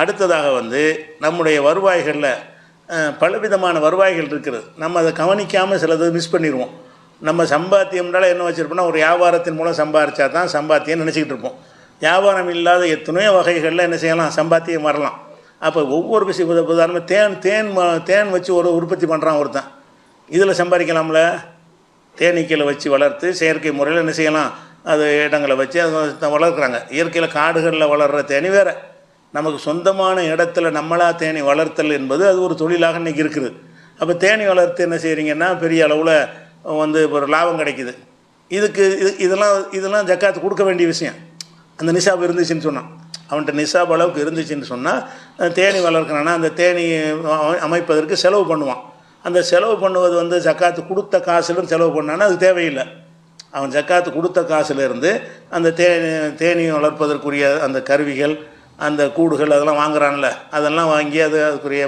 அடுத்ததாக நம்முடைய வருவாய்களில் பலவிதமான வருவாய்கள் இருக்கிறது. நம்ம அதை கவனிக்காமல் சிலது மிஸ் பண்ணிடுவோம். நம்ம சம்பாத்தியம்னால என்ன வச்சுருப்போம்னா, ஒரு வியாபாரத்தின் மூலம் சம்பாதிச்சா தான் சம்பாத்தியம் நினச்சிக்கிட்டு இருப்போம். வியாபாரம் இல்லாத எத்தனையோ வகைகளில் என்ன செய்யலாம், சம்பாத்தியம் வரலாம். அப்போ ஒவ்வொரு விஷயம் உதாரணமாக தேன் வச்சு ஒரு உற்பத்தி பண்ணுறான் ஒருத்தன், இதில் சம்பாதிக்கலாம்ல. தேனீக்களை வச்சு வளர்த்து செயற்கை முறையில் என்ன செய்யலாம், அது இடங்களை வச்சு அதை வளர்க்குறாங்க. இயற்கையில் காடுகளில் வளர்கிற தேனி வேறு, நமக்கு சொந்தமான இடத்துல நம்மளாக தேனி வளர்த்தல் என்பது அது ஒரு தொழிலாக இன்றைக்கி இருக்குது. அப்போ தேனி வளர்த்து என்ன செய்கிறீங்கன்னா பெரிய அளவில் ஒரு லாபம் கிடைக்குது. இதெல்லாம் ஜக்காத்து கொடுக்க வேண்டிய விஷயம். அந்த நிசாப் இருந்துச்சுன்னு சொன்னான், அவன்கிட்ட நிசாப் அளவுக்கு இருந்துச்சுன்னு சொன்னால் தேனி வளர்க்குறான்னா அந்த தேனி அமைப்பதற்கு செலவு பண்ணுவான். அந்த செலவு பண்ணுவது ஜக்காத்து கொடுத்த காசுலேருந்து செலவு பண்ணான்னா அது தேவையில்லை. அவன் ஜக்காத்து கொடுத்த காசுலேருந்து அந்த தேனி வளர்ப்பதற்குரிய அந்த கருவிகள், அந்த கூடுகள் அதெல்லாம் வாங்குறான்ல, அதெல்லாம் வாங்கி அதுக்குரிய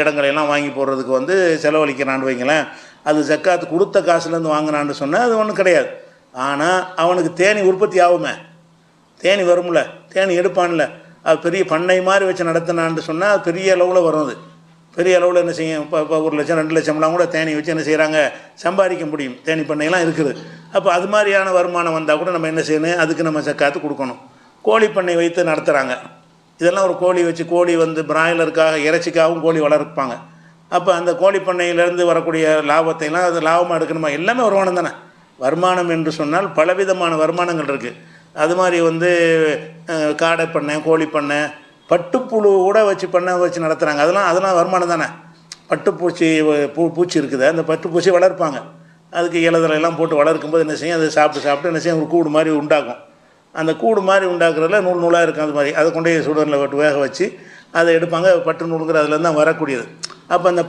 இடங்களையெல்லாம் வாங்கி போடுறதுக்கு செலவழிக்கிறான்னு வைங்களேன். அது ஜக்காத்து கொடுத்த காசுலேருந்து வாங்கினான்னு சொன்னால் அது ஒன்றும் கிடையாது. ஆனால் அவனுக்கு தேனி உற்பத்தி ஆகுமே, தேனி வரும்ல, தேனி எடுப்பான்ல, அது பெரிய பண்ணை மாதிரி வச்சு நடத்தினான்னு சொன்னால் அது பெரிய அளவில் வரும். அது பெரிய அளவில் என்ன செய்யும், இப்போ 1 லட்சம் 2 லட்சம்லாம் கூட தேனி வச்சு என்ன செய்கிறாங்க, சம்பாதிக்க முடியும். தேனி பண்ணையெல்லாம் இருக்குது. அப்போ அது மாதிரியான வருமானம் வந்தால் கூட நம்ம என்ன செய்யணும், அதுக்கு நம்ம ஜக்காத்து கொடுக்கணும். கோழி பண்ணை வைத்து நடத்துகிறாங்க. இதெல்லாம் ஒரு கோழி வச்சு, கோழி பிராய்லருக்காக இறைச்சிக்காகவும் கோழி வளர்ப்பாங்க. அப்போ அந்த கோழி பண்ணையிலேருந்து வரக்கூடிய லாபத்தைலாம் அது லாபமாக எடுக்கணுமா, எல்லாமே வருமானம் தானே. வருமானம் என்று சொன்னால் பலவிதமான வருமானங்கள் இருக்குது. அது மாதிரி காடை பண்ணை, கோழி பண்ணை, பட்டுப்புழு கூட வச்சு பண்ணை வச்சு நடத்துகிறாங்க. அதெல்லாம் வருமானம் தானே. பட்டுப்பூச்சி பூச்சி இருக்குது, அந்த பட்டுப்பூச்சி வளர்ப்பாங்க. அதுக்கு இலதலையெல்லாம் போட்டு வளர்க்கும்போது என்ன செய்யும், அதை சாப்பிட்டு என்ன செய்யும், ஒரு கூடு மாதிரி உண்டாக்கும். அந்த கூடு மாதிரி உண்டாக்குறதுல நூலாக இருக்கும். அது மாதிரி அதை கொண்டு போய் சுடரில் விட்டு வேக வச்சு அதை எடுப்பாங்க. பட்டு நூலுங்கிற அதுலேருந்து தான் வரக்கூடியது. அப்போ அந்த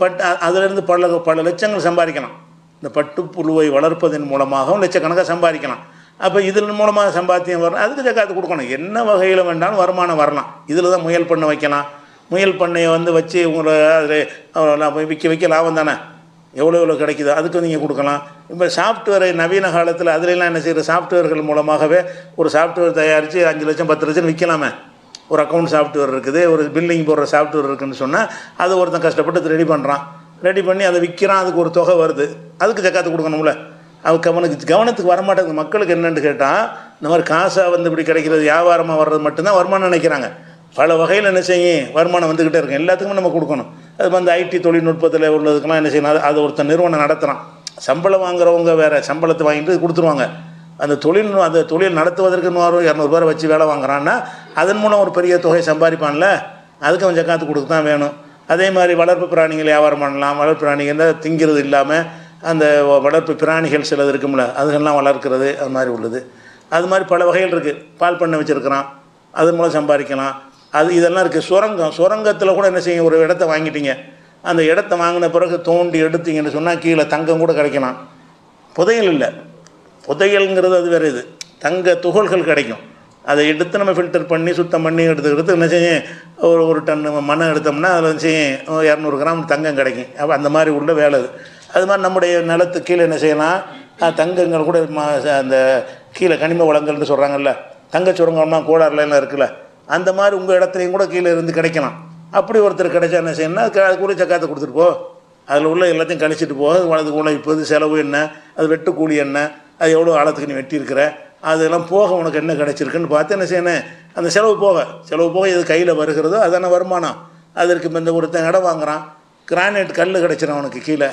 அதிலேருந்து பல லட்சங்கள் சம்பாதிக்கலாம். இந்த பட்டுப்புழுவை வளர்ப்பதன் மூலமாகவும் லட்சக்கணக்காக சம்பாதிக்கலாம். அப்போ இதில் மூலமாக சம்பாத்தியம் வரணும், அதுக்கு ஜக்காத்து கொடுக்கணும். என்ன வகையில் வேண்டாலும் வருமானம் வரலாம். இதில் தான் முயல் பண்ணை வைக்கலாம். முயல் பண்ணையை வச்சு உங்களை அதில் விற்க லாபம் தானே. எவ்வளோ கிடைக்குதோ அதுக்கு நீங்கள் கொடுக்கலாம். இப்போ சாஃப்ட்வேரை நவீன காலத்தில் அதிலெல்லாம் என்ன செய்கிற, சாஃப்ட்வேர்கள் மூலமாகவே ஒரு சாஃப்ட்வேர் தயாரித்து 5 லட்சம் 10 லட்சம் விற்கலாமே. ஒரு அக்கௌண்ட் சாஃப்ட்வேர் இருக்குது, ஒரு பில்லிங் போடுற சாஃப்ட்வேர் இருக்குதுன்னு சொன்னால் அது ஒருத்தன் கஷ்டப்பட்டு ரெடி பண்ணுறான், ரெடி பண்ணி அதை விற்கிறான், அதுக்கு ஒரு தொகை வருது, அதுக்கு ஜக்காத்து கொடுக்கணும்ல. அவனுக்கு கவனத்துக்கு வரமாட்டேங்குது. மக்களுக்கு என்னென்னு கேட்டால், இந்த மாதிரி காசாக இப்படி கிடைக்கிறது, வியாபாரமாக வர்றது மட்டும்தான் வருமானம் நினைக்கிறாங்க. பல வகையில் என்ன செய்யும், வருமானம் வந்துக்கிட்டே இருக்கும். எல்லாத்துக்குமே நம்ம கொடுக்கணும். அது ஐடி தொழில்நுட்பத்தில் உள்ளதுக்கெல்லாம் என்ன செய்யணும், அது ஒருத்தர் நிறுவனம் நடத்துகிறான். சம்பளம் வாங்குறவங்க வேறு, சம்பளத்தை வாங்கிட்டு கொடுத்துருவாங்க. அந்த தொழில் நடத்துவதற்கு 200 ரூபா வச்சு வேலை வாங்குறான்னா அதன் மூலம் ஒரு பெரிய தொகை சம்பாதிப்பான்ல, அதுக்கு அவன் ஜக்காத்து கொடுக்க தான் வேணும். அதே மாதிரி வளர்ப்பு பிராணிகள் வியாபாரம் பண்ணலாம். வளர்ப்பு பிராணிகள் திங்கிறது இல்லாமல் அந்த வளர்ப்பு பிராணிகள் சிலது இருக்கும்ல, அதுகள்லாம் வளர்க்குறது, அது மாதிரி உள்ளது. அது மாதிரி பல வகைகள் இருக்குது. பால் பண்ணை வச்சுருக்கிறான், அதன் மூலம் சம்பாதிக்கலாம். இதெல்லாம் இருக்குது. சுரங்கத்தில் கூட என்ன செய்யும், ஒரு இடத்த வாங்கிட்டீங்க, அந்த இடத்த வாங்கின பிறகு தோண்டி எடுத்தீங்கன்னு சொன்னால் கீழே தங்கம் கூட கிடைக்கலாம். புதையல் இல்லை, புதையல்ங்கிறது அது வேறு. இது தங்க துகள்கள் கிடைக்கும். அதை எடுத்து நம்ம ஃபில்டர் பண்ணி சுத்தம் பண்ணி எடுத்து என்ன செய்யும், ஒரு டன் மண்ணை எடுத்தோம்னா அதில் செய்யும் 200 கிராம் தங்கம் கிடைக்கும். அப்போ அந்த மாதிரி உள்ள வேலை அது. அது மாதிரி நம்முடைய நிலத்து கீழே என்ன செய்யலாம், தங்கங்கள் கூட அந்த கீழே கனிம வளங்கள்னு சொல்கிறாங்கல்ல, தங்க சுரங்கம்னா கோடாறுலாம் இருக்குல்ல, அந்த மாதிரி உங்கள் இடத்துலையும் கூட கீழே இருந்து கிடைக்கலாம். அப்படி ஒருத்தர் கிடைச்சா என்ன செய்யணும்னா அது கூட ஜக்காத்தை கொடுத்துட்டு போ, அதில் உள்ள எல்லாத்தையும் கழிச்சிட்டு போக, அதுக்கு உழைப்பது செலவு என்ன, அது வெட்டு கூலி என்ன, அது எவ்வளோ ஆழத்துக்கு நீ வெட்டியிருக்கிற, அதெல்லாம் போக உனக்கு என்ன கிடைச்சிருக்குன்னு பார்த்து என்ன செய்யணும், அந்த செலவு போக எது கையில் வருகிறதோ அதான வருமானம். அதற்கு இந்த ஒருத்தன் இடம் வாங்குகிறான், கிரானைட் கல் கிடைச்சிடும் அவனுக்கு. கீழே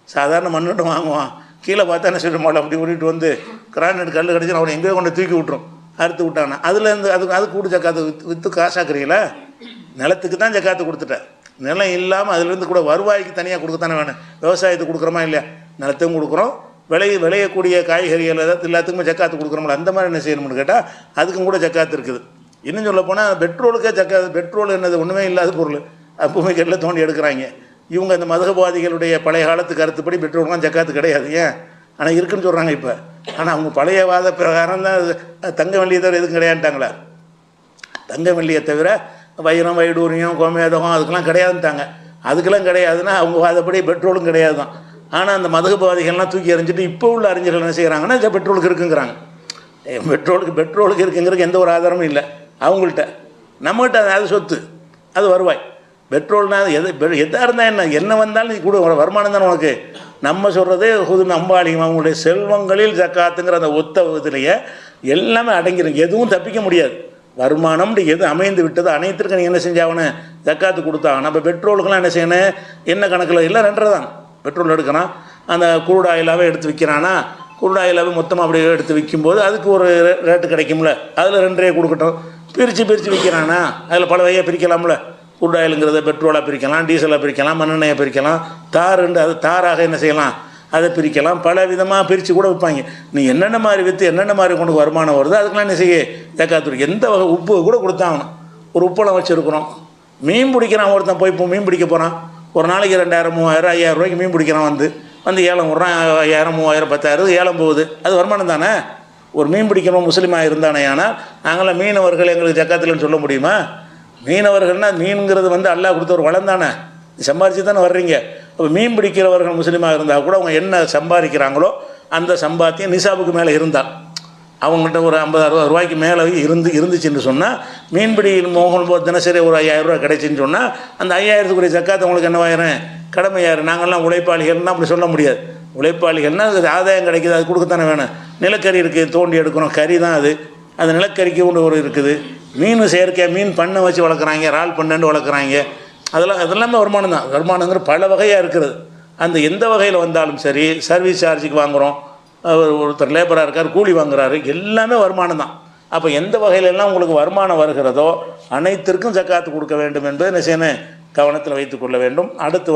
சாதாரண மண்ணுட்டு வாங்குவான், கீழே பார்த்தா என்ன செய்ய மாட்டோம், அப்படி ஓடிட்டு கிரானைட் கல் கிடைச்சி அவனை எங்கேயோ கொண்டு தூக்கி விட்டுரும், அறுத்து விட்டானா. அதுலேருந்து அது கூட ஜக்காத்து விற்று காசாக்குறீங்களா, நிலத்துக்கு தான் ஜக்காத்து கொடுத்துட்டேன். நிலம் இல்லாமல் அதுலேருந்து கூட வருவாய்க்கு தனியாக கொடுக்கத்தானே வேணும். விவசாயத்துக்கு கொடுக்குறோமா இல்லையா, நிலத்தையும் கொடுக்குறோம், விளையக்கூடிய காய்கறிகள் எல்லாத்துக்குமே ஜக்காத்து கொடுக்குறோம்ல. அந்த மாதிரி என்ன செய்யணும்னு கேட்டால் அதுக்கும் கூட ஜக்காத்து இருக்குது. இன்னும் சொல்ல போனால் பெட்ரோலுக்கே ஜக்காத்து. பெட்ரோல் என்னது, ஒன்றுமே இல்லாத பொருள், அப்பவுமே கெட்டில் தோண்டி எடுக்கிறாங்க இவங்க. இந்த மதகவாதிகளுடைய பழைய காலத்து கருத்துப்படி பெட்ரோல்லாம் ஜக்காத்து கிடையாது. ஏன் ஆனால் இருக்குன்னு சொல்கிறாங்க இப்போ. ஆனால் அவங்க பழைய வாத பிரகாரம் தான் தங்க வெள்ளியை தவிர எதுவும் கிடையாதுட்டாங்களே. தங்க வெள்ளியை தவிர வைரம், வைடூரியம், கோமேதகம் அதுக்கெல்லாம் கிடையாதுன்ட்டாங்க. அதுக்கெல்லாம் கிடையாதுன்னா அவங்க வாதப்படி பெட்ரோலும் கிடையாது தான். ஆனால் அந்த மதகுபாதிகள்லாம் தூக்கி எறிஞ்சிட்டு இப்போ உள்ள அறிஞர்கள் என்ன செய்கிறாங்கன்னா பெட்ரோலுக்கு இருக்குங்கிறாங்க. பெட்ரோலுக்கு இருக்குங்கிறதுக்கு எந்த ஒரு ஆதாரமும் இல்லை அவங்கள்ட்ட. நம்மகிட்ட அது சொத்து. அது வருவாய். பெட்ரோல்னா எதாக இருந்தால் என்ன வந்தாலும் நீ கொடு, வருமானம் தானே உனக்கு. நம்ம சொல்கிறது நம்பாளிங்க அவங்களுடைய செல்வங்களில் ஜக்காத்துங்கிற அந்த ஒத்த இதுலேயே எல்லாமே அடங்கிடும், எதுவும் தப்பிக்க முடியாது. வருமானம் எது அமைந்து விட்டது அனைத்திற்கும் நீங்கள் என்ன செஞ்சாகணும், ஜக்காத்து கொடுத்தாங்க. நம்ம பெட்ரோலுக்கெல்லாம் என்ன செய்யணும், என்ன கணக்கில் இல்லை 2 தான் பெட்ரோல் எடுக்கிறான். அந்த குரூட் ஆயிலாகவே எடுத்து விற்கிறானா, குரூட் ஆயிலாகவே மொத்தமாக அப்படியே எடுத்து விற்கும்போது அதுக்கு ஒரு ரேட்டு கிடைக்கும்ல, அதில் 2 கொடுக்கட்டும். பிரித்து விற்கிறானா, அதில் பல வகையாக பிரிக்கலாம்ல. குரூட் ஆயிலுங்கிறத பெட்ரோலாக பிரிக்கலாம், டீசலாக பிரிக்கலாம், மண்ணெண்ணெயை பிரிக்கலாம், தாருண்டு அது தாராக என்ன செய்யலாம் அதை பிரிக்கலாம். பல விதமாக பிரித்து கூட விற்பாங்க. நீ என்னென்ன மாதிரி விற்று என்னென்ன மாதிரி கொண்டு வருமானம் வருதோ அதுக்கெல்லாம் என்ன செய்ய ஜக்காத்து. எந்த வகை உப்பு கூட கொடுத்தாகணும். ஒரு உப்பளம் வச்சுருக்குறோம், மீன் பிடிக்கிறான் ஒருத்தன், போய் இப்போ மீன் பிடிக்க போகிறான். ஒரு நாளைக்கு 2000 3000 5000 ரூபாய்க்கு மீன் பிடிக்கிறான். வந்து ஏலம் விட்றான், 1000 3000 10,000 ஏலம் போகுது. அது வருமானம் தானே. ஒரு மீன் பிடிக்கணும் முஸ்லீமாக இருந்தானே. ஆனால் நாங்களாம் மீனவர்கள் எங்களுக்கு ஜக்காத்துலன்னு சொல்ல முடியுமா? மீனவர்கள்னால் மீனுங்கிறது அல்லாஹ் கொடுத்த ஒரு வளம் தானே, சம்பாரித்து தானே வர்றீங்க. இப்போ மீன் பிடிக்கிறவர்கள் முஸ்லீமாக இருந்தால் கூட அவங்க என்ன சம்பாதிக்கிறாங்களோ அந்த சம்பாத்தியம் நிசாபுக்கு மேலே இருந்தால், அவங்கள்ட்ட ஒரு 50-60 ரூபாய்க்கு மேலே இருந்துச்சுன்னு சொன்னால், மீன்பிடியில் மோகன் தினசரி ஒரு 5000 ரூபா கிடைச்சின்னு சொன்னால் அந்த 5000க்குரிய ஜக்காத்து உங்களுக்கு என்னவாயிரும், கடமையாயிரும். நாங்கள்லாம் உழைப்பாளிகள்னால் அப்படி சொல்ல முடியாது. உழைப்பாளிகள்னால் அது ஆதாயம் கிடைக்கிது, அது கொடுக்கத்தானே வேணும். நிலக்கரி இருக்குது, தோண்டி எடுக்கணும், கறி தான் அது. அந்த நிலக்கறிக்கு ஒரு இருக்குது. மீன் செயற்கை மீன் பண்ணை வச்சு வளர்க்குறாங்க, இறால் பண்ணு வளர்க்குறாங்க. அதெல்லாமே வருமானம் தான். வருமானங்கிற பல வகையாக இருக்கிறது. அந்த எந்த வகையில் வந்தாலும் சரி, சர்வீஸ் சார்ஜுக்கு வாங்குகிறோம், ஒருத்தர் லேபராக இருக்கார் கூலி வாங்குறாரு, எல்லாமே வருமானம் தான். அப்போ எந்த வகையிலெல்லாம் உங்களுக்கு வருமானம் வருகிறதோ அனைத்திற்கும் ஜக்காத்து கொடுக்க வேண்டும் என்பதை என்ன செய்யணும், கவனத்தில் வைத்துக்கொள்ள வேண்டும். அடுத்து